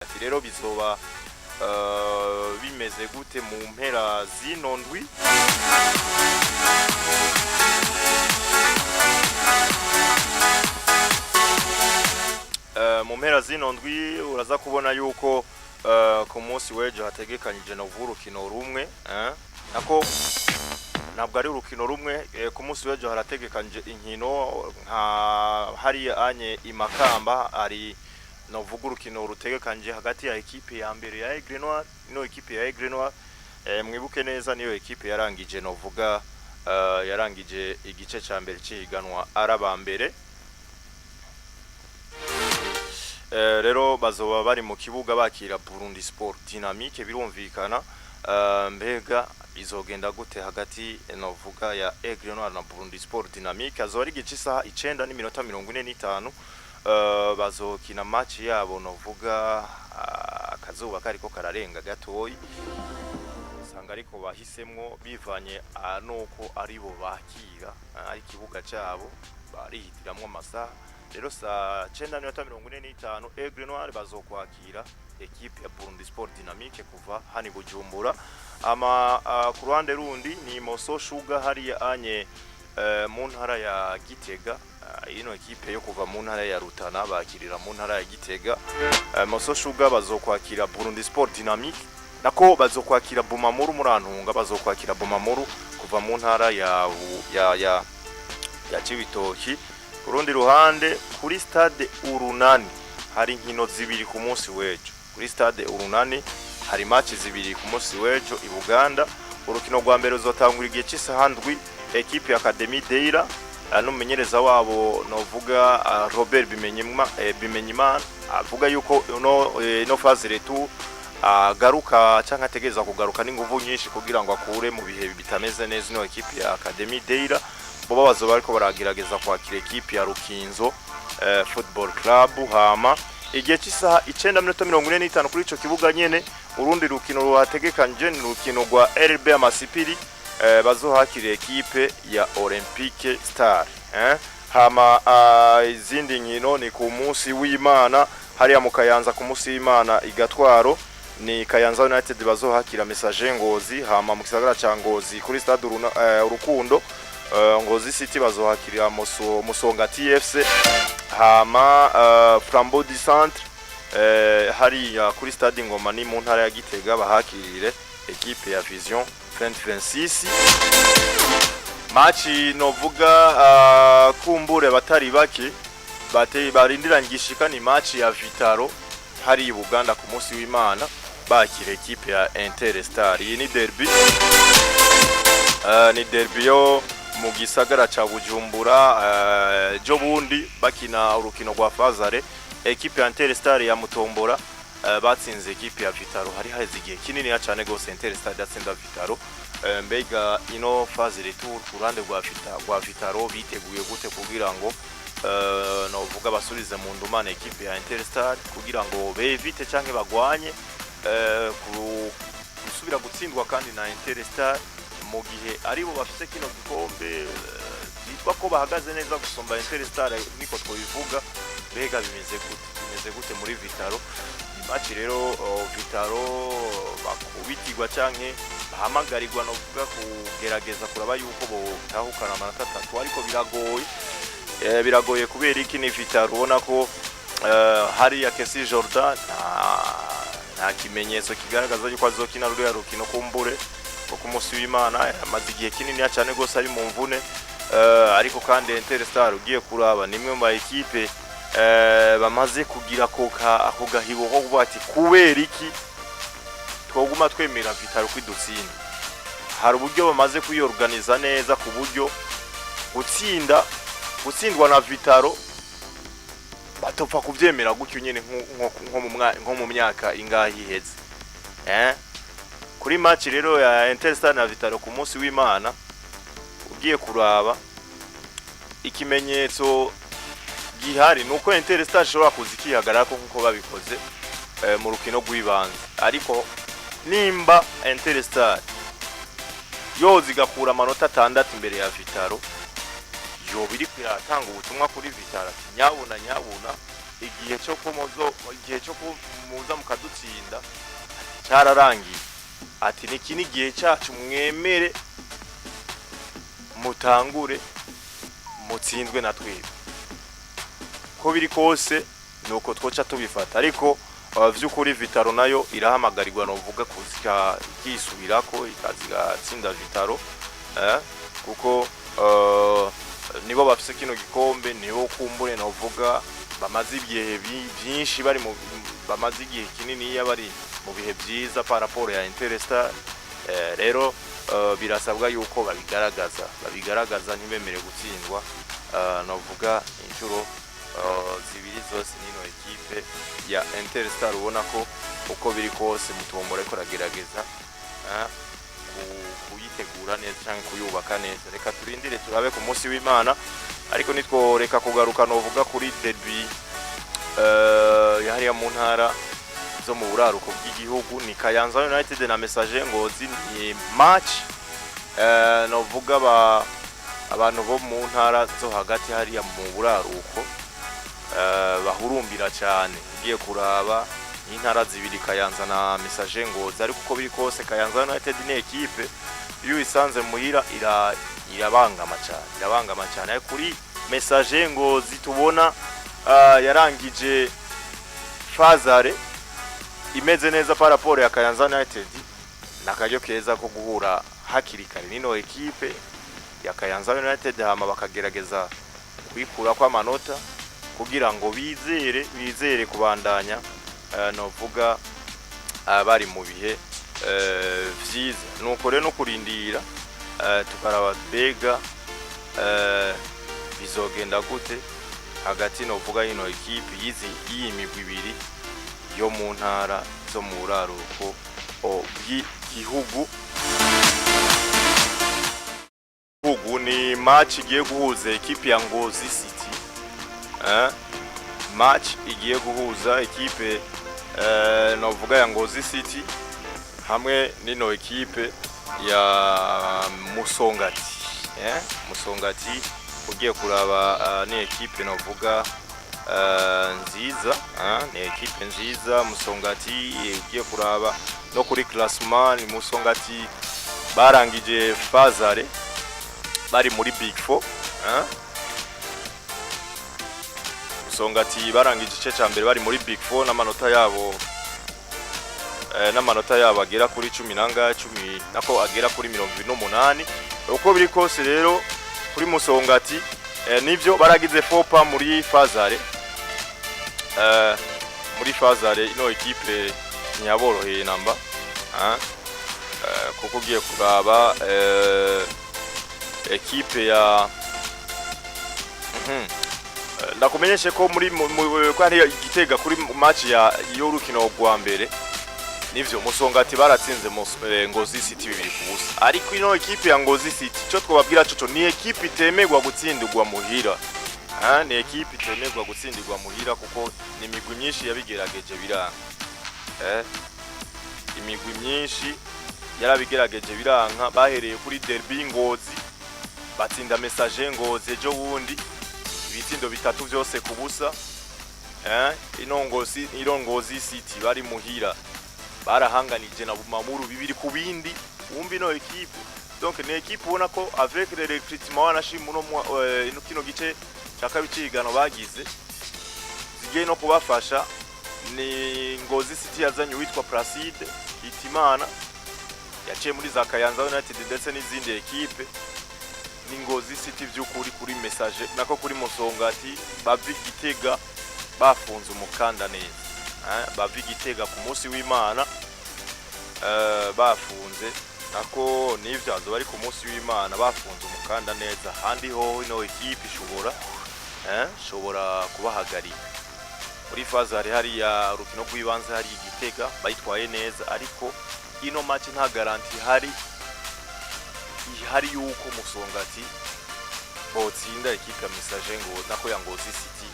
ati rero bizoba bimeze gute mu mpera zino ndwi. Mu mpera zino ndwi uraza kubona yuko ku munsi w'ejo hategekanyije no urukino rumwe nako ntabwo ari urukino rumwe. Ku munsi w'ejo harategekanyije inkino nka hari anye imakamba ari no urukino rutegekanyije hagati ya ekipe ya mbere ya Aigle Noir no ekipe ya Aigle Noir. Mwibuke neza niyo ekipe yarangije no vuga yarangije igice ca mbere cihiganwa araba mbere. Rero bazoba bari mu kibuga bakira Burundi Sport Dynamique. Birumvikana mbega bizogenda gute hagati no vuga ya Aigle Noir na Burundi Sport Dynamique. Azoba ari igice isaha 9:45 bazokina match yabo no vuga akazuba kariko kararenga gatoyi usanga ariko bahisemwo bivanye nuko aribo bakira ari kibuga cyabo barihitiramwe amasaha. Rero saa 9:45 Aigle Noir bazokwakira ekipe ya Burundi Sport Dynamique kuva hani Bujumbura. Ama ku ruhande rundi ni Moso Sugar hari anye mu ntara ya Gitega. Ino ekipe yo kuva mu ntara ya Rutana bakirira mu ntara ya Gitega. Moso Sugar bazokwakira Burundi Sport Dynamique nako bazokwakira Bumamuru Murantunga bazokwakira Bumamuru kuva mu ntara ya Cibitoki. Kurundi ruhande kuri stade Urunani hari inkino zibiri ku munsi w'ejo. Kuri stade Urunani hari match zibiri ku munsi w'ejo i Buganda. Urukino rwa mbere uzotangura igihe cy'isahandwi ekipe ya Academy Deira n'umumenyereza wabo novuga Robert Bimenyimana avuga yuko no phase retour garuka cyangwa ategeza kugaruka n'inguvu nyinshi kugira ngo akure mu bihe bitameze neza no ekipe ya Academy Deira. Boba bazoba ariko baragerageza kwakira ekipe ya Rukinzo Football Club. Hama igihe cy'isaha 9:45 kuri ico kibuga nyene urundi rukino ruhategekanje ni rukino rwa RB Amasipiri bazohakira ekipe ya Olympique Star. Hama izindi nkino ni ku munsi w'Imana hariya mu Kayanza ku munsi w'Imana igatwaro ni Kayanza United bazohakira Message Ngozi. Hama mu gisagara ca Ngozi kuri stade Urukundo Ngozi City bazohakira Musonga TFC. Hama Flambeau du Centre hariya kuri stade Ngoma ni mu ntara ya Gitega bahakirire ekipe ya Vision 2026. Match novuga kumbure batari bake barindirangishika ni match ya Vitaro hari i Buganda ku munsi w'Imana bakira ekipe ya Interstar. Iyi ni derby ni derby yo mu gisagara ca Bujumbura. Jo bundi bakina urukino rwa Fazare ekipe ya Interstar ya Mutombora batsinze ekipe ya Vitaro hari haize igihe kinini cyane gose Interstar yatsinda Vitaro. Mbega ino phase retour kurande rwa Vitaro biteguye gute kugira ngo novuga basurize mu ndumane ekipe ya Interstar kugira ngo bevite canke bagwanye gusubira gutsindwa kandi na Interstar mu gihe aribo bafise kino gikombe bitwa ko bahagaze neza gusomba Interstar niko twivuga. Mbega bimeze gute muri Vitaro match rero Vitaro bakubitirwa canke bahamagarirwa no kuvuga kugerageza kuraba yuko bo tahukana amanota 3 ariko biragoye kubera iki ni Vitaro ubona ko hari ya Kesi Jordan nta kimenyetso kigaragaza yuko azokina ruriya rukino kumbure ku munsi w'Imana. Amaze igihe kinini cyane gose ari mu mvune ariko kandi Interstar ugiye kuraba nimwe mu ekipe bamaze kugira ako gahibo ko bati kubera iki twoguma twemera Vitaro kwidutsinda. Hari uburyo bamaze kuyorganiza neza ku buryo gutsindwa na Vitaro batopfa kuvyemera gutyo nyene nko mu myaka ingahi iheze. Kuri match rero ya Interstar na Vitaro ku munsi w'Imana ugiye kuraba ikimenyetso gihari nuko Interstar ishobora kuzikihagarara ko nkuko babikoze mu rukino rw'ibanze. Ariko nimba Interstar yozigakura amanota 6 imbere ya Vitaro yo biri kwiratanga ubutumwa kuri Vitaro nyabuna igihe cyo muza mukadutsinda cyararangiye, ati niki n'igihe cyacu mwemere mutangure mutsinzwe na twebwe, ko biri kose nuko twoca tubifata. Ariko vy'ukuri Vitaro nayo irahamagarirwa no vuga kuzika kisubirako ikazigatsinda Vitaro, kuko nibo bafise kino gikombe, nibo kumbure no vuga bamaze ibihe byinshi bari mu bamaze igihe kinini bari mu bihe byiza par rapport ya Interstar. Rero birasabwa yuko babigaragaza ntibemere gutsindwa, no vuga inshuro zibiri zose nino ekipe ya Interstar ubona ko uko biri kose mutombora ariko ragerageza kuyitegura neza cyangwa kuyubaka neza. Reka turindire turabe ku munsi w'Imana, ariko nitwo reka kugaruka no vuga kuri derby yahariya mu ntara zo mu buraruko bw'igihugu, ni Kayanza United na Messager Ngozi. Ni match no vuga abantu bo mu ntara zo hagati hariya mu buraruko bahurumbira cyane. Ugiye kuraba intara zibiri Kayanza na Messager Ngozi, ariko uko biri kose Kayanza United ni ekipe iyo isanze muhira irabangama cyane. Ariko kuri Messager Ngozi tubona yarangije fazare imeze neza par rapport ya Kayanza United, nakaryo keza ko guhura hakiri kare nino ekipe ya Kayanza United, hama bakagerageza kwikura kwa manota kugira ngo bizere kubandanya no vuga bari mu bihe vyiza. Nuko rero no kurindira tukaraba bega bizogenda gute hagati no vuga ino ekipe iyi migwi ibiri yo mu ntara zo mu buraruko bw'igihugu. Ni match igiye guhuza ekipe ya Ngozi City, match igiye guhuza ekipe no vuga ya Ngozi City hamwe nino ekipe ya Musongati. Musongati ugiye kuraba ni ekipe no vuga nziza, ni ekipe nziza Musongati. Ugiye kuraba no kuri classement, ni Musongati barangije fazare bari muri Big 4. Musongati barangije igice cya mbere bari muri Big 4 n'amanota yabo agera kuri 10 nako agera kuri 28. Uko biri kose rero kuri Musongati nivyo baragize fopa muri fazare, ino ekipe ntiyaboroheye namba, kuko ugiye kuraba ekipe ya ndakumenyeshe ko muri kwari Gitega kuri match ya y'urukino rwa mbere nivyo Musongati baratsinze Ngozi City 2-0. Ariko ino ekipe ya Ngozi City cyo twababwira cyo ni ekipe itemegwa gutsindirwa muhira, ni ekipe itemegwa gutsindirwa muhira kuko ni imigwi myinshi yabigerageje biranga, imigwi myinshi yarabigerageje biranka. Bahereye kuri derby Ngozi batsinda Messager Ngozi ejo wundi ibitsindo 3 byose kubusa. Ino Ngozi City bari muhira barahanganije na Bumamuru 2 ku bindi. Wumva ino ekipe donc ni ekipe ubona ko avec le recrutement wanashima ino kino gice cyakabicigano bagize zigiye no kubafasha. Ni Ngozi City yazanye witwa Placide Itimana yaciye muri za Kayanza United ndetse n'izindi ekipe. Ni Ngozi City by'ukuri kuri Messager nako kuri Musongati bavi Gitega bafunze umukanda neza, bavi Gitega ku munsi w'Imana bafunze nako nivyo azo bari ku munsi w'Imana bafunze umukanda neza. Handi ho ino ekipe shobora kubahagarika muri fazare hari ya rukino rw'ibanze hari Gitega bayitwaye neza, ariko ino match nta garanti hari yuko Musongati botsinda ekipe ya Messager ngo nako ya Ngozi City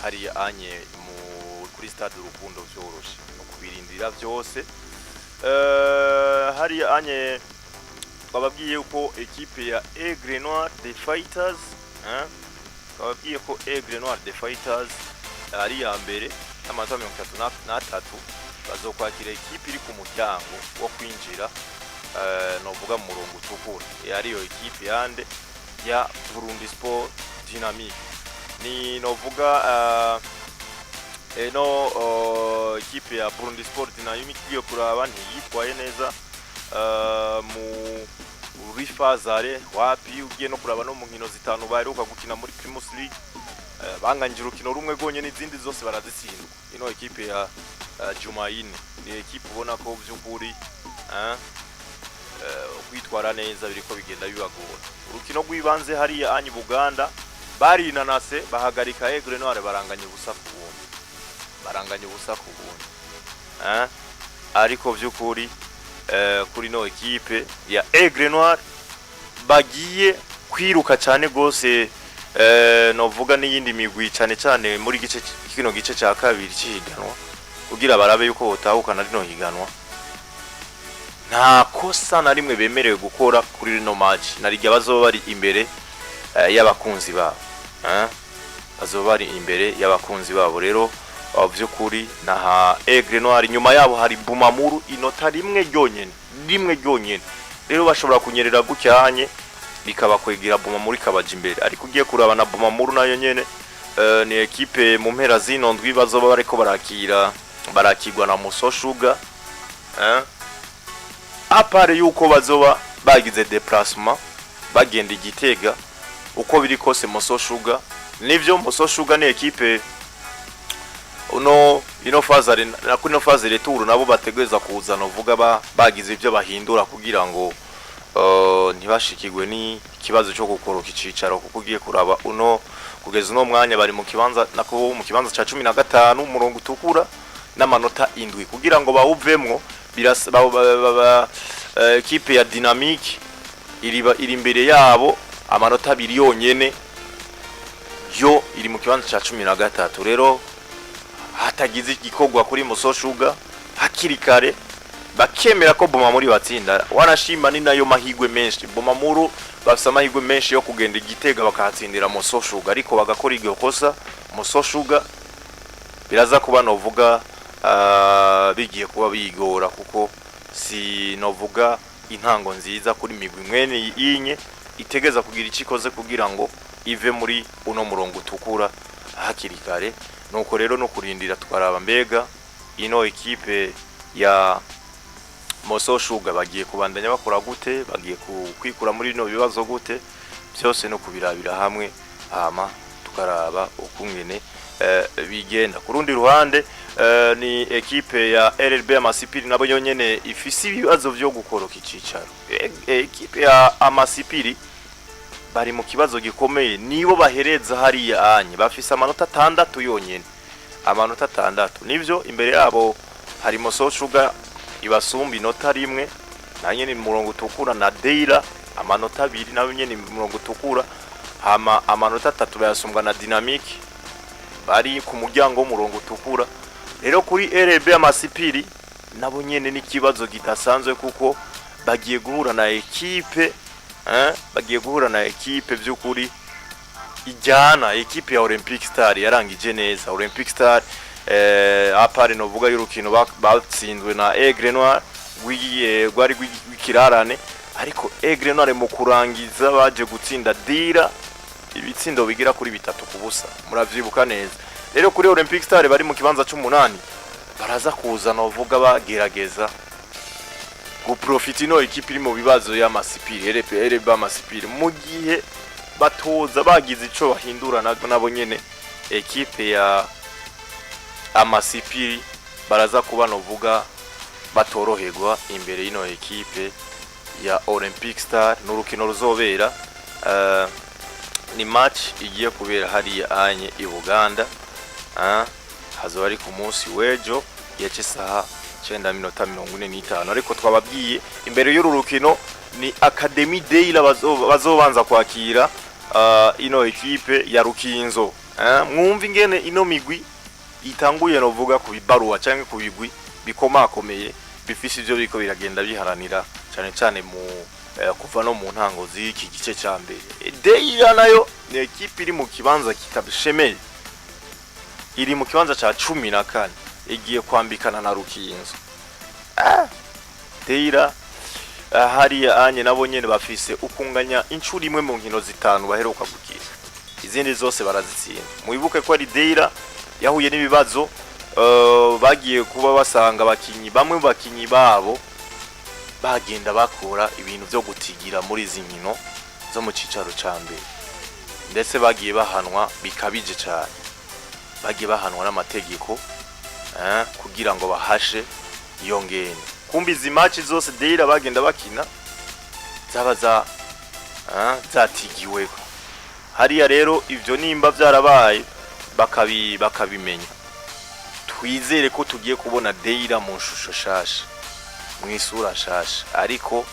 hari anye kuri stade Urukundo byoroshe no kubirindira byose. Hari anye bababwiye uko ekipe ya Aigle Noir des Fighters, bababwiye ko Aigle Noir des Fighters ari ya mbere n'amanota 33 bazokwakira ekipe iri ku muryango wo kwinjira novuga mu murongo utukura ariyo ekipe yande ya Burundi Sport Dynamique. Ni novuga ekipe ya Burundi Sport Dynamique yo kuraba ntiyitwaye neza muri fazare wapi ugiye no kuraba no mu nkino zitanu baheruka gukina muri Primus League banganje urukino rumwe gonye n'izindi zose barazitsindwa. Ino ekipe ya Jumaine ni ekipe ubona ko by'ukuri kwitwara neza biriko bigenda bibagora. Urukino rw'ibanze hariya anyi Buganda bari inanase bahagarika Aigle Noir baranganye ubusa ku bundi ariko by'ukuri kuri no ekipe ya Aigle Noir bagiye kwiruka cyane gose novuga n'iyindi migwi cyane muri kino gice cya kabiri cy'ihiganwa kugira barabe yuko botahukana rino higanwa. Nta kosa na rimwe bemerewe gukora kuri rino match narijya bazoba bari imbere y'abakunzi babo bazoba bari imbere y'abakunzi babo. Rero by'ukuri na Aigle Noir nyuma yabo hari Bumamuru inota rimwe ryonyene rero bashobora kunyerera gucyanye bikabakwegera Bumamuru kabaje imbere. Ariko ugiye kuraba na Bumamuru nayo nyene ni ekipe mu mpera zino ndwi bazoba bariko barakigwa na Muso Sugar apare yuko bazoba bagize déplacement bagenda Igitega uko biri kose Muso Sugar nivyo. Muso Sugar ni ekipe ino fazare tour nabo bategeza kuzana uvuga bagize ibyo bahindura kugira ngo ntibashikigwe ni kibazo cyo gukoroka icicaro kuko ugiye kuraba kugeza no mwanya bari mu kibanza nako mu kibanza ca 15 umurongo utukura n'amanota 7 kugira ngo bawuvemwo ekipe ya Dynamique iri imbere yabo amanota 2 yonyene yo iri mu kibanza ca 13. Rero hatagize igikogwa kuri Muso Sugar hakiri kare bakemera ko Bumamuru batsinda wanashima ni nayo mahigwe menshi. Bumamuru bafite amahigwe menshi yo kugenda Igitega bakahatsindira Muso Sugar ariko bagakora iryo kosa Muso Sugar biraza kuba novuga bigiye kuba bigora kuko si novuga intango nziza kuri migwi mwene yinye itegeza kugira ikikoze kugira ngo ive muri uno murongo utukura hakiri kare. Nuko rero no kurindira twaraba mbega ino ekipe ya Muso Sugar bagiye kubandanya bakora gute, bagiye kwikura muri no bibazo gute, byose no kubirabira hamwe hama tukaraba ukungene bigenda. Kurundi ruhande ni ekipe ya RRB Amasipiri nabo nyene ifisi ibibazo byo gukoroka icicaro. Ekipe ya Amasipiri bari mu kibazo gikomeye nibo bahereza hariya anye bafise amanota 6 yonyene amanota 6 nivyo imbere yabo hari Muso Sugar ibasumba inota rimwe na nyene murongo utukura na Deira amanota 2 nayo nyene murongo utukura hama amanota 3 bayasumbwa na Dynamique bari ku muryango w'umurongo utukura. Rero kuri RB Amasipiri nabo nyene ni kibazo gidasanzwe kuko bagiye guhura na ekipe by'ukuri ijyana ekipe ya Olympic Star yarangije neza. Olympic Star apare novuga y'urukino batsinzwe na Aigle Noir gwari gwikirarane ariko Aigle Noir mu kurangiza baje gutsinda Dira ibitsindo bigira kuri 3 kubusa muravyibuka neza. Rero kuri Olympic Star bari mu kibanza c'8 baraza kuza novuga bagerageza guprofiti no ekipe iri mu bibazo y'Amasipiri RP Amasipiri mu gihe batoza bagize ico bahindura nabo nyene ekipe ya Amasipiri baraza kuba novuga batoroherwa imbere y'ino ekipe ya Olympic Star. N'urukino ruzobera ni match igiye kubera hariya anye i Buganda hazoba ari ku munsi w'ejo yace saha 9:45 ariko twababwiye imbere y'uru rukino ni Academy Day bazobanza kwakira ino ekipe ya Rukinzo. Mwumva ingene ino migwi itanguye novuga ku bibaruwa cyangwa ku bigwi bikomakomeye bifise ivyo biko biragenda biharanira cyane mu kuva no mu ntango z'iki gice cya mbere. Deira nayo ni ekipe iri mu kibanza kitabishemeye iri mu kibanza ca 14 igiye kwambikana na Rukinzo. Deira hariya anye nabo nyene bafise ukunganya incuri imwe mu nkino zitanu baheruka gukina, izindi zose barazitsinda. Muibuke ko ari Deira yahuye n'ibibazo bagiye kuba basanga abakinyi bamwe mu bakinyi babo bagenda bakora ibintu byo gutigira muri izi nkino zo mu cicaro ca mbere, ndetse bagiye bahanwa bikabije cyane, bagiye bahanwa n'amategeko kugira ngo bahashe iyo ngene. Kumbi izi match zose Deira bagenda bakina zaba zatigiwe. Hariya rero ivyo nimba vyarabaye bakabimenya, twizere ko tugiye kubona Deira mu shusho shasha, mu isura shasha, ariko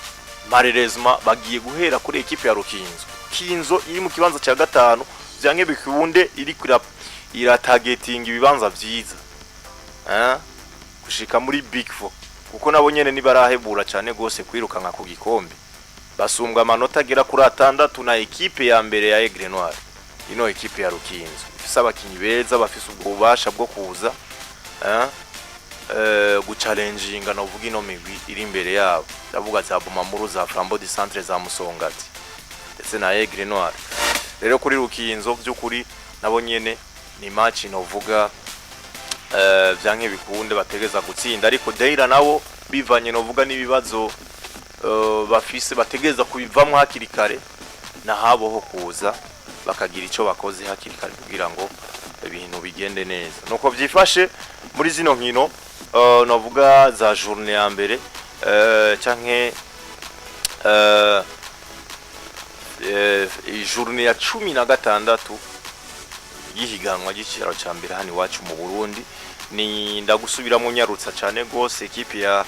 malheureusement bagiye guhera kuri equipe ya Rukinzo. Kinzo iri mu kibanza cya 5 byanke bikunde iri ira targeting ibibanza vyiza gushika muri Big 4, kuko nabo nyene nibarahebura cyane gose kwirukanka ku gikombe. Basumbwa amanota agera kuri 6 na equipe ya mbere ya Aigle Noir, ino equipe ya Rukinzo ifise abakinyi beza bafise ububasha bwo kuza guchallenginga no vuga ino migwi iri imbere yabo, ndavuga za Bumamuru, za Flambeau du Centre, za Musongati ndetse na Aigle Noir. Rero kuri Rukinzo by'ukuri nabo nyene ni match no vuga byanke bikunde bategeza gutsinda, ariko Deira nabo bivanye no vuga nibibazo bafise bategeza kubivamwe hakiri kare na habo ho kuza bakagira ico bakoze hakiri kare kugira ngo ibintu bigende neza. Nuko vyifashe muri zino nkino no vuga za journée ya mbere canke journée ya 16 yihiganwa giciro ca mbere hani wacu mu Burundi. Ni ndagusubira mu nyarutsa cyane gose equipe ya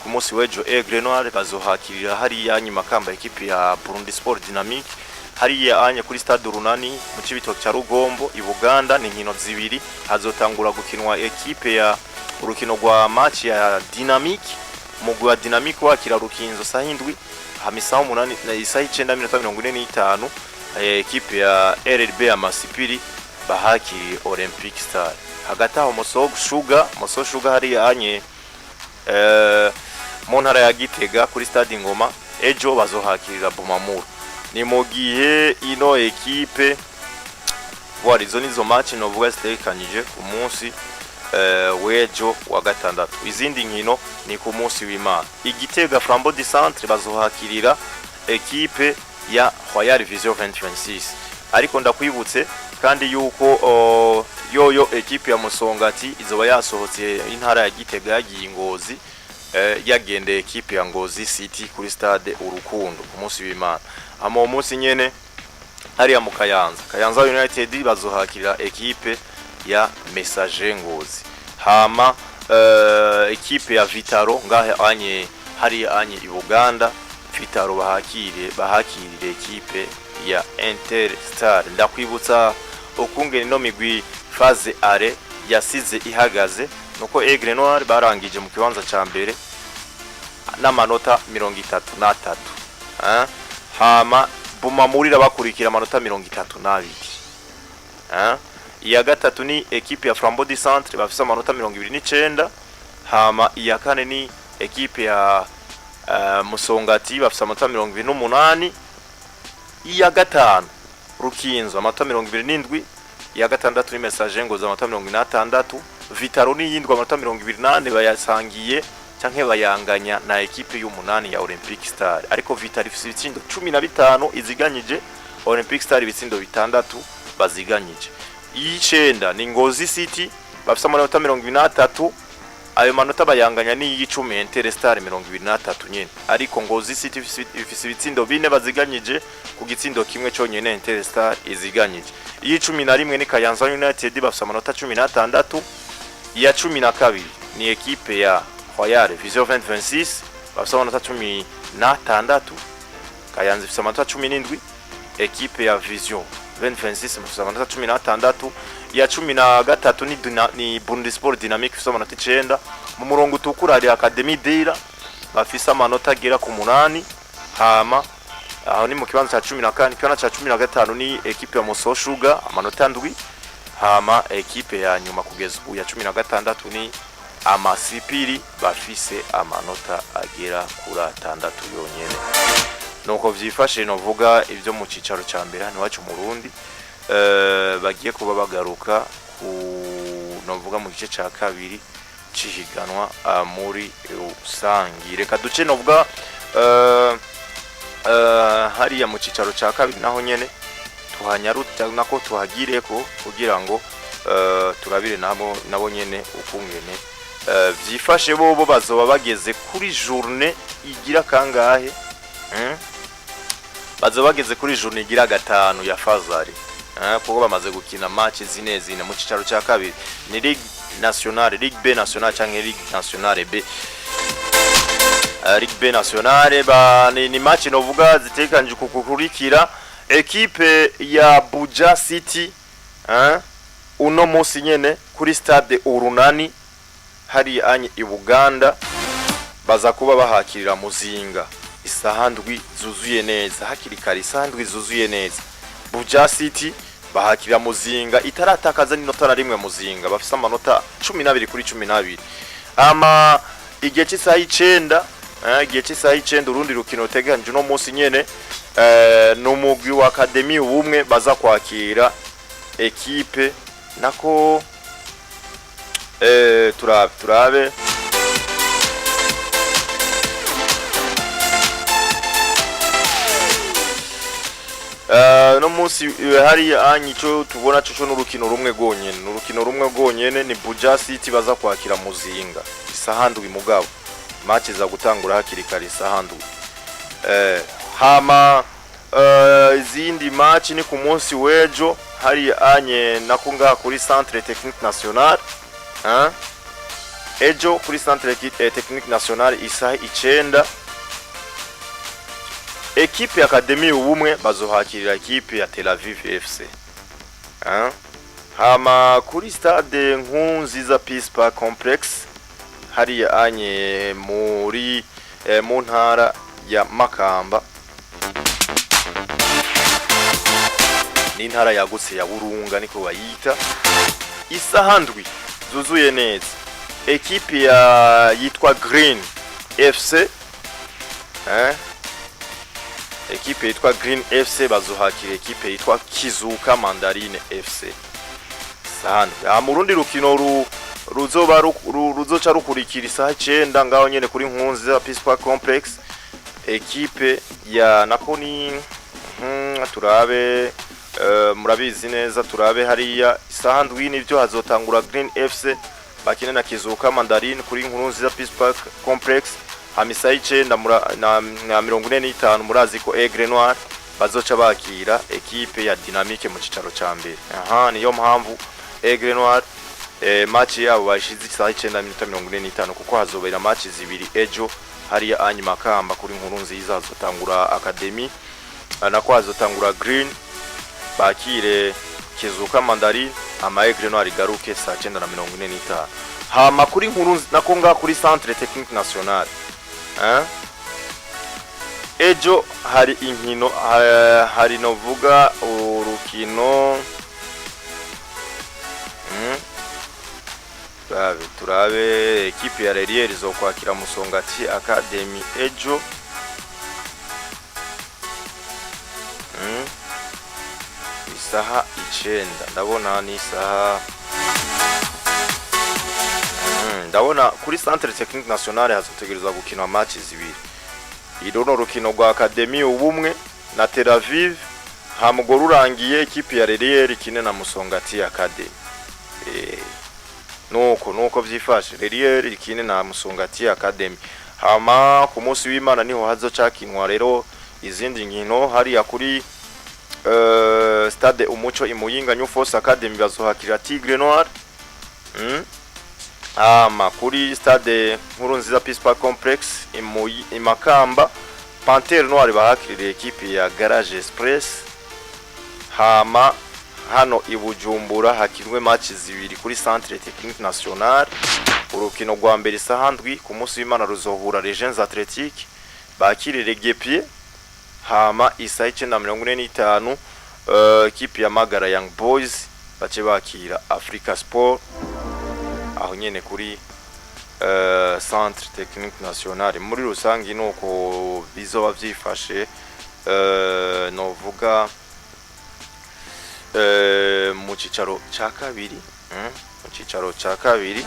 ku munsi w'ejo Aigle Noir bazohakirira hariya nyuma kamba equipe ya Burundi Sport Dynamique hariya anya kuri stade Runani mu cibitoke ca Rugombo i Buganda. Ni nkino zibiri, hazotangura gukinwa equipe ya urukino rwa match ya Dynamique, umugwi wa Dynamique wakira Rukinzo sahindwi hamisaho 8 na isaha 9:45 equipe ya RLB ya Masipiri bahakiri Olympic Star. Hagati aho Moso Sugar hariya anye mu ntara ya Gitega kuri stade Ngoma ejo bazohakirira Bumamuru. Ni mu gihe ino equipe warizo nizo match no vuga zitekanyije ku munsi w'ejo wa gatandatu. Izindi nkino ni ku munsi w'Imana. Igitega Flambeau du Centre bazohakirira equipe ya Royal Vision 2026. Ariko ndakwibutse kandi yuko yoyo equipe ya Musongati izoba yasohotse intara ya Gitega yagiye Ngozi yagende equipe ya Ngozi City kuri stade Urukundo ku munsi w'Imana. Ama umunsi nyene hariya mu Kayanza United bazohakirira equipe ya Messager Ngozi. Hama equipe ya Vitaro ngahe anye hariya anye i Buganda, Vitaro bahakirire equipe ya Interstar. Ndakwibutsa okungene no migwi phase are yasize ihagaze nuko Aigle Noir barangije mu kibanza ca mbere n'amanota 33. Hama Bumamurira bakurikira amanota 32. Iya gatatu ni equipe ya Flambeau du Centre bafise amanota 29. Hama iya kane ni equipe ya Musongati bafise amanota 28. Iya gatanu Rukinzo amanota 27. Iya gatandatu ni Messager Ngozi amanota 26. Vitaro ni yindwa amanota 28 bayasangiye canke bayanganya na equipe y'umunani ya Olympic Star, ariko Vitaro ifise ibitsindo 15 iziganyije, Olympic Star ibitsindo 6 baziganyije. Y'icenda ni Ngozi City bafise amanota 23. Ayo manota bayanganya ni y'icumi Interstar 23 nyene, ariko Ngozi City ifise ibitsindo 4 baziganyije ku gitsindo kimwe cyonyene Interstar iziganyije. Y'icumi na rimwe ni Kayanza United bafise amanota 16. Iya 12 ni equipe ya Royal Vision 2026 bafise amanota 16. Kayanza ifise amanota 17. Equipe ya Vision 2026 bafise amanota 16. Iya 13 ni Burundi Sport Dynamique ifise amanota 9. Mu murongo utukura hari Academy Deira bafise amanota agera ku 8. Hama aho ni mu kibanza ca 14. Kibanza ca 15 ni equipe ya Moso Sugar amanota 7. hama ekipe ya nyuma kugeza ubu ya 16 ni amasipiri bafise amanota agera kuri 6 yonyene. Nuko vyifashe novuga ivyo mu cicaro ca mbere hano wacu mu Burundi bagiye kuba bagaruka ku novuga mu gice ca kabiri cihiganwa muri rusangi. Reka duce novuga hariya mu cicaro ca kabiri naho nyene tuhanyaruta nako tuhagireko kugira ngo turabire nabo nyene ukungene vyifashe bo bazoba bageze kuri journée igira kangahe bazoba bageze kuri journée igira gatanu ya fazari kuko bamaze gukina match zine mu cicaro ca kabiri ni Ligue Nationale, Ligue B Nationale canke Ligue Nationale B. Ligue B Nationale ni match novuga zitekanije kukurikira ekipe ya Buja City uno munsi nyene kuri stade Urunani hari anye i Buganda baza kuba bahakirira Muzinga isahandwi zuzuye neza hakiri kare isahandwi zuzuye neza. Buja City bahakirira Muzinga itaratakaza n'inota na rimwe Muzinga bafise amanota 12 kuri 12. Ama igihe cy'isaha 9 urundi rukino teganje no munsi nyene n'umugwi wa Academy ubumwe baza kwakira ekipe nako turabe no munsi hari anyico tubona cyo n'urukino rumwe gonyene ni Buja City baza kwakira Muzinga isahandwi mugabo match za gutangura hakiri kare isahandwi hama izindi match ni ku munsi wejo hari anye nako ngaha kuri Centre Technique National ejo kuri Centre Technique National isaha 9 ekipe ya Academy ubumwe bazohakirira ekipe ya Tel Aviv FC hama kuri stade Nkunziza Peace Park Complex hari anye muri mu ntara ya Makamba ni ntara yagutse ya Burunga niko bayita isahandwi zuzuye neza ekipe ya yitwa Green FC ekipe yitwa Green FC bazohakira ekipe yitwa Kizuka Mandarine FC sahandwi mu rundi rukino ruzoca rukurikira isaha 9 ngaho nyene kuri Nkunziza Peace Park Complex ekipe ya nakoni turabe murabizi neza turabe hariya isahandwi nivyo hazotangura Green FC bakine na Kizuka Mandarine kuri Nkunziza Peace Park Complex hamisa 9 na 45 murazi ko Aigle Noir bazoca bakira ekipe ya Dynamique mu cicaro ca mbere niyo mpamvu Aigle Noir match yabo bashize isaha 9:45 kuko hazobera match zibiri ejo hariya anyi Makamba kuri Nkurunziza hazotangura Academy nako hazotangura Green bakire Kizuka Mandarine ama Aigle Noir garuke saa 9:45 hama kuri Nkurunziza nako nga kuri Centre Technique National ejo hari inkino hari novuga urukino turabe ekipe ya Relier zo kwakira Musongati Academy ejo isaha 9 ndabona ni isaha ndabona kuri Centre Technique National hazotegerezwa gukina match zibiri irono rukino rwa Academy ubumwe na Tel Aviv hamugoro urangiye ekipe ya Relier ikine na Musongati Academy nuko vyifashe Relier ikine na Musongati Academy hama ku munsi w'Imana niho hazocakinwa rero izindi nkino hari ya kuri stade Umuco Imuyinga New Force Academy bazohakira Tigre Noir kuri stade Nkurunziza Peace Park Complex Imakamba Panther Noir bahakirira ekipe ya Garage Express hama hano i Bujumbura hakinwe match zibiri kuri Centre Technique National urukino rwa mbere sahandwi ku munsi w'Imana ruzohura Legends Athletic bakirire Gepier hama isaha 9:45 ekipe ya Magara Young Boys bace bakira Africa Sport aho nyene kuri Centre Technique National. Muri rusangi nuko bizoba vyifashe novuga mu cicaro ca kabiri mu cicaro ca kabiri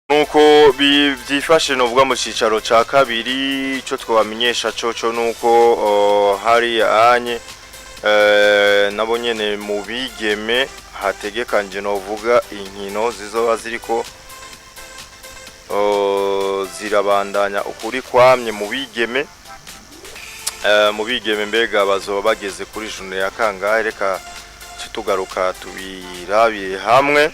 nuko byifashe novuga mu cicaro ca kabiri. Ico twabamenyesha coco nuko hari anye nabo nyene mu bigeme hategekanje novuga inkino zizoba ziriko zirabandanya ukuri kwamye mu bigeme. Mu bigeme mbega bazoba bageze kuri journée ya kangahe, reka tugaruka tubirabiye hamwe.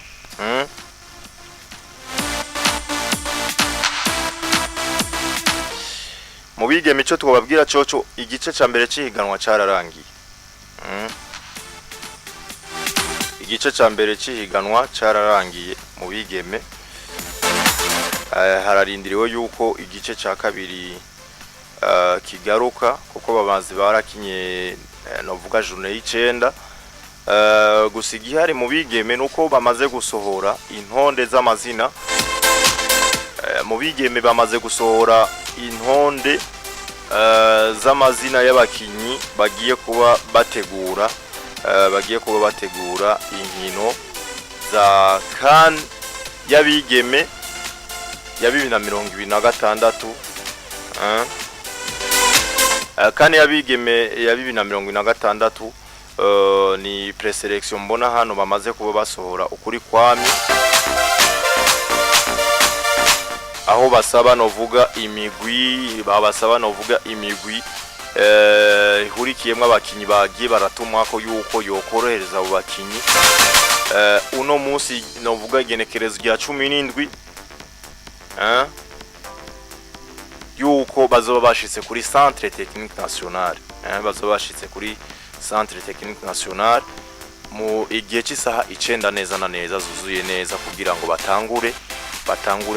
Mu bigeme ico twababwira coco igice ca mbere cihiganwa cararangiye. Igice ca mbere cihiganwa cararangiye mu bigeme. Hararindiriwe yuko igice ca kabiri kigaruka kuko babanzi barakinye novuga journée y'icenda. Gusa igihari mu bigeme nuko bamaze gusohora intonde z'amazina. Mu bigeme bamaze gusohora intonde z'amazina y'abakinyi bagiye kuba bategura inkino za CAN y'abigeme ya 2026. CAN y'abigeme ya 2026 ni preselection mbona hano bamaze kuba basohora ukuri kwami, aho basaba novuga imigwi ihurikiyemwe abakinyi bagiye baratumwa ko yuko yokorohereza abo bakinyi. Uno munsi novuga igenekerezo rya 17 yuko bazoba bashitse kuri Centre Technique National. Bazoba bashitse kuri Centre Technique National mu igihe cy'isaha 9 neza na neza zuzuye neza kugira ngo batangure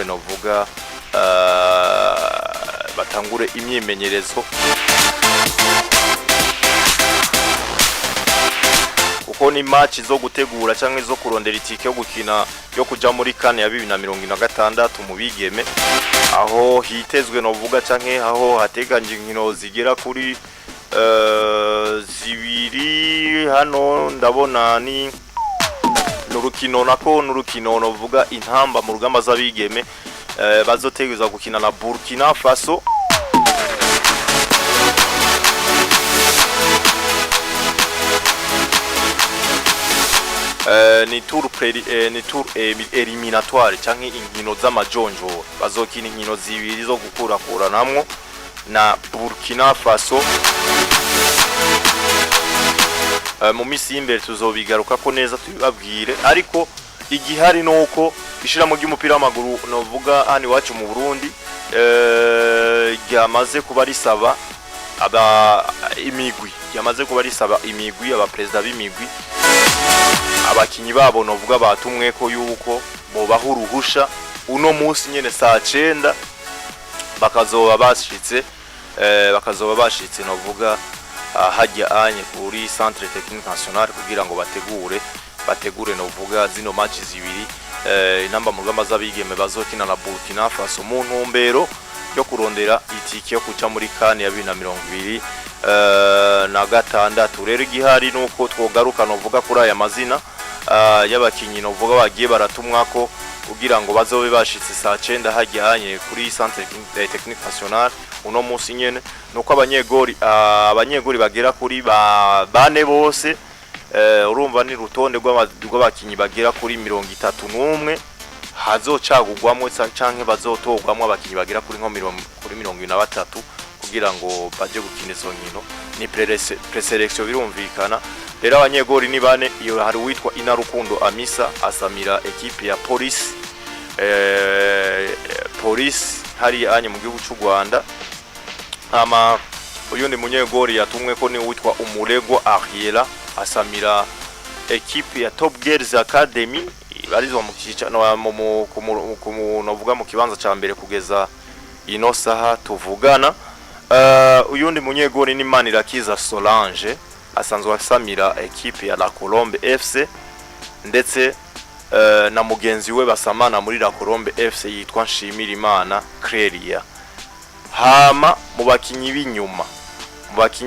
novuga batangure imyimenyerezo, kuko ni match zo gutegura canke zo kurondera itike yo gukina yo kuja muri CAN ya 2026 mu bigeme, aho hitezwe novuga canke aho hateganje inkino zigera kuri zibiri. Hano ndabona ni nurukino novuga intamba mu rugamba z'abigeme bazotegeza gukina na Burkina Faso. Ni tour eliminatoire canke inkino z'amajonjo. Bazokina inkino zibiri zo gukurakuranamwo na Burkina Faso. Mu misi imbere tuzobigaruka ko neza tubabwire, ariko igihari nuko ishiramo ry'umupira w'amaguru novuga hani wacu mu Burundi ryamaze kuba risaba imigwi aba president b'imigwi abakinyi babo novuga batumwe ko yuko bo bahuruhusha uno munsi nyene saa 9 bakazoba bashitse novuga hajya anye kuri Centre Technique National kugira ngo bategure novuga zino match zibiri inamba mu rugamba z'abigeme bazokina na Burkina Faso mu ntumbero yo kurondera itike yo kuja muri CAN ya 2020 na gatandatu. Rero igihari nuko twogaruka novuga kuri aya mazina y'abakinyi novuga bagiye baratumwako kugira ngo bazobe bashitse saa 9 hajyanye kuri Centre Technique National uno munsi nyene nuko abanyegori bagera kuri bane bose urumva ni rutonde rw'abakinyi bagera kuri 31 hazocagugwamwe canke bazotogwamwe abakinyi bagera kuri 23 kugira ngo baje gukina izo nkino ni preselection birumvikana. Rero abanyegori ni bane, iyo hari witwa Inarukundo Amisa asamira ekipe ya Police hari anye mu gihugu cy'u Rwanda. Uyundi munyegori yatumwe ko ni witwa Umuregwa Ariela asamira ekipe ya Top Girls Academy barizwa mu kicano novuga mu kibanza ca mbere kugeza ino saha tuvugana. Uyundi munyegori ni Manirakiza Solange asanzwe asamira ekipe ya La Colombe FC ndetse na mugenzi we basamana muri La Colombe FC yitwa Nshimirimana Clelia. Hama mu bakinyi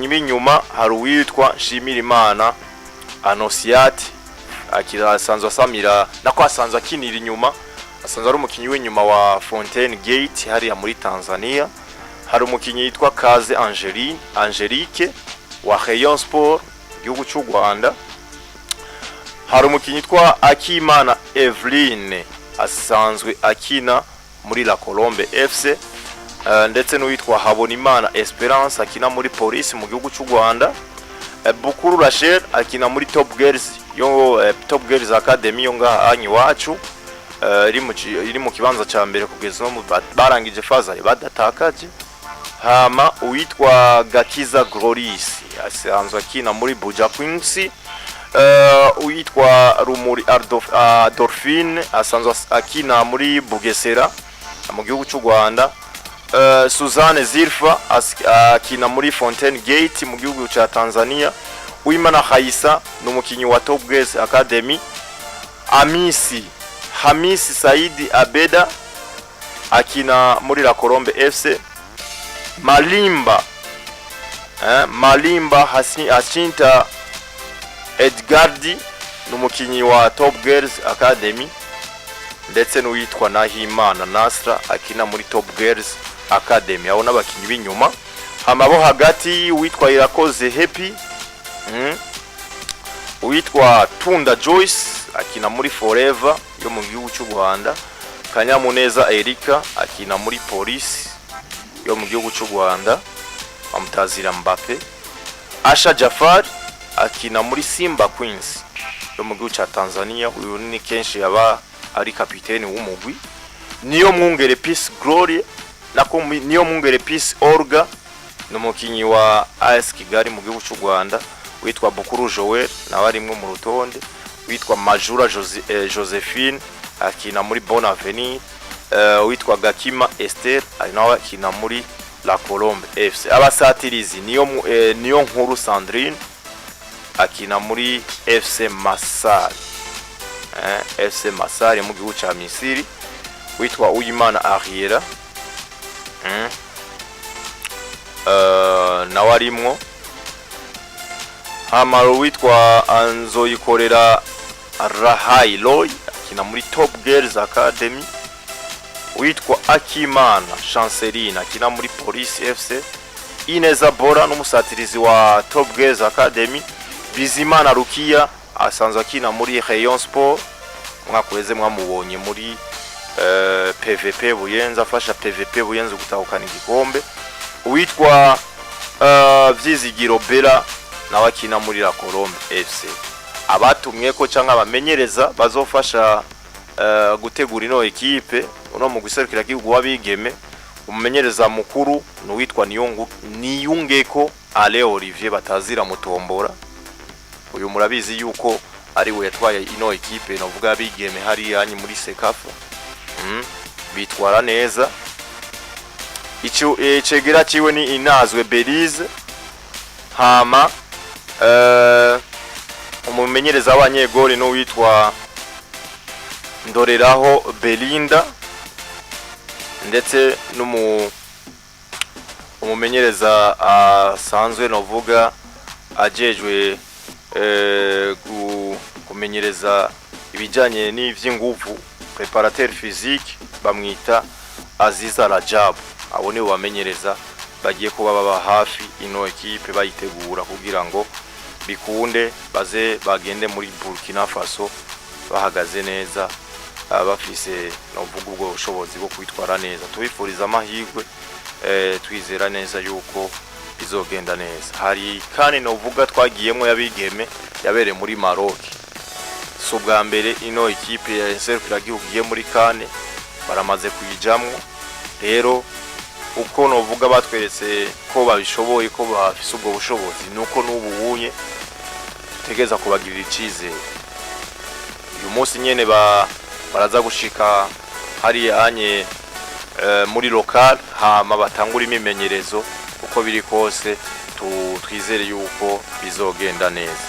b'inyuma hari uwitwa Nshimirimana Anosiate akira asanzwe asamira nako asanzwe akinira inyuma, asanzwe ari umukinyi w'inyuma wa Fontaine Gate hari ya muri Tanzania. Hari umukinyi yitwa Kaze Angelique wa Rayon Sport gihugu cy'u Rwanda. Hari umukinyi yitwa Akimana Eveline asanzwe akina muri La Colombe FC ndetse n'uwitwa Habonimana Esperance akina muri Police mu gihugu cy'u Rwanda. Bukuru Rachel akina muri Top Girls Academy yo ngaha anyi wacu iri mu kibanza ca mbere kugeza no barangije faza badatakaje. Hama uwitwa Gakiza Gloris asanzwe akina muri Buja Queens. Uwitwa Rumuri Adolphine asanzwe akina muri Bugesera mu gihugu cy'u Rwanda. Suzanne Zilfa akina muri Fontaine Gate mu gihugu cya Tanzania. Uwimana Khaisa n'umukinyi wa Top Girls Academy. Hamisi Saidi Abeda akina muri La Colombe FC. Malimba Hasinta Edgardi n'umukinyi wa Top Girls Academy ndetse n'uwitwa Nahimana Nasra akina muri Top Girls Academy. Abo n'abakinyi b'inyuma. Hamabo hagati witwa Irakoze Happy witwa Tunda Joyce akina muri Forever yo mu gihugu cy'u Rwanda. Kanyamuneza Erika akina muri Police yo mu gihugu cy'u Rwanda bamutazira Mbappe. Asha Jafar akina muri Simba Queens yo mu gihugu cya Tanzania. Uyu ni kenshi yaba ari kapiteni w'umugwi. Niyo Mwungere Peace Glory niyo Mwungere Peace Olga n'umukinyi wa AS Kigali mu gihugu cy'u Rwanda. Witwa Bukuru Joel nawe arimwe mu rutonde. Witwa Majura Josephine akina muri Bon Avenir. Witwa Gakima Esther nawe akina muri La Colombe FC. Abasatirizi niyo Nkuru Sandrine akina muri FC Masari FC Masari mu gihugu cya Misiri. Witwa Uyimana Ariela nawe arimwo. Hamaro witwa Anzoyikorera Rahai Loy akina muri Top Girls Academy. Witwa Akimana Chanceline akina muri Police FC. Ineza Bora n'umusatirizi wa Top Girls Academy. Bizimana Rukia asanzwe akina muri Rayon Sport, mwakweze mwamubonye muri PVP Buyenza afasha PVP Buyenza gutahukana igikombe. Witwa Vyizigiro Bella nawe akina muri La Colombe FC. Abatumwe ko canka abamenyereza bazofasha gutegura ino ekipe uno mu guserukira igihugu wabigeme. Umumenyereza mukuru n'uwitwa Niyungeko Ale Olivier batazira Mutombora. Uyu murabizi yuko ari we yatwaye ino ekipe novuga abigeme hari yanyi muri Sekafa. Bitwara neza. icegera ciwe ni Inazwe Belize, hama umumenyereza w'abanyegoli no witwa Ndoreraho Belinda, ndetse umumenyereza asanzwe novuga ajejwe kumenyereza ibijanye n'ivy'inguvu, préparateur physique, bamwita Aziza Rajab. Abo ni bamenyereza bagiye kuba baba hafi ino equipe bayitegura kugira ngo bikunde baze bagende muri Burkina Faso bahagaze neza, bafise novuga ubwo bushobozi bwo kwitwara neza. Tubifuriza amahirwe, twizera neza yuko bizogenda neza. Hari kandi novuga twagiyemo yabigeme yabere muri Maroc. So bwa mbere ino equipe ya Serukira gihugiye muri kane baramaze kuyijamwo. Rero uko novuga batweretse ko babishoboye, ko bafise ubwo bushobozi, nuko n'ububuye tegeza kubagirira icizere. Uyu munsi nyene baraza gushika hari anye muri local, hama batangura imimenyerezo. Uko biri kose twizere yuko bizogenda neza.